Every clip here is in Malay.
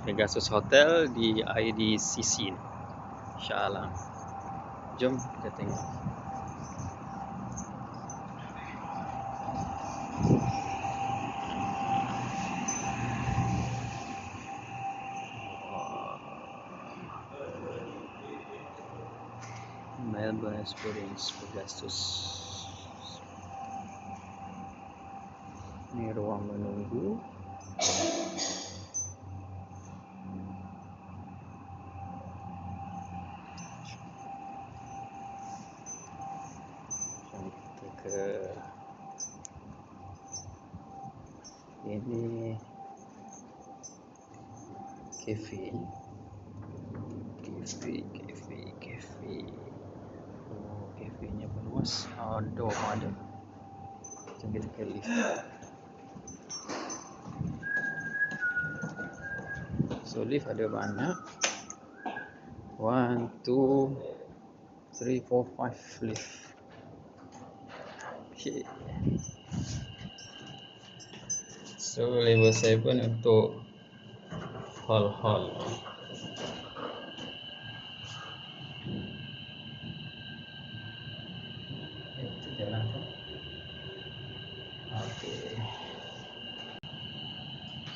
Pegasus Hotel di IDCC ni, Shah Alam. Jom kita tengok. Melbourne Experience Pegasus. Ini ruang menunggu. Jom kita ke ini kafe. Oh, kafenya pun luas. Outdoor pun ada. Jom kita ke lift. So lift ada banyak. 1, 2, 3, 4, 5 lift. Okay. So level 7 untuk hall. Kita jalankan. Okay.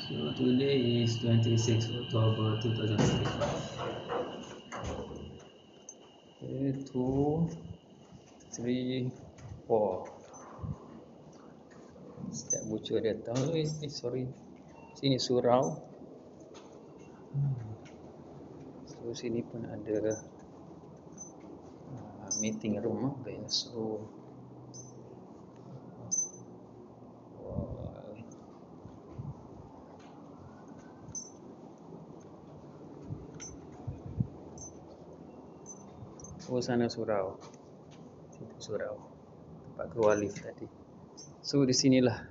So today is 26 October 2025. 2, 3, 4. Setiap bucu dia tahu. Sorry. Sini surau. So sini pun ada meeting room. So sana surau. Situ surau. Tempat keluar lift tadi. So di sinilah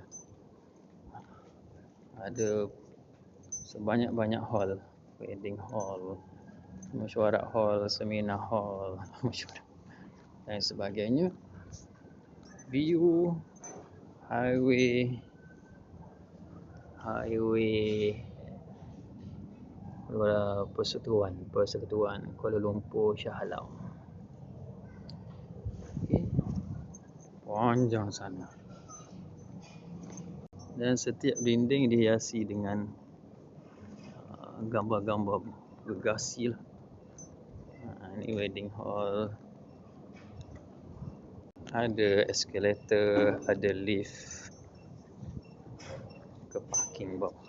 ada sebanyak-banyak hall. Wedding hall, mesyuarat hall, seminar hall, dan sebagainya. View highway Persekutuan Kuala Lumpur Shah Alam. Okay. Panjang sana. Dan setiap dinding dihiasi dengan gambar-gambar gergasi lah. Ini wedding hall. Ada escalator, ada lift ke parking box.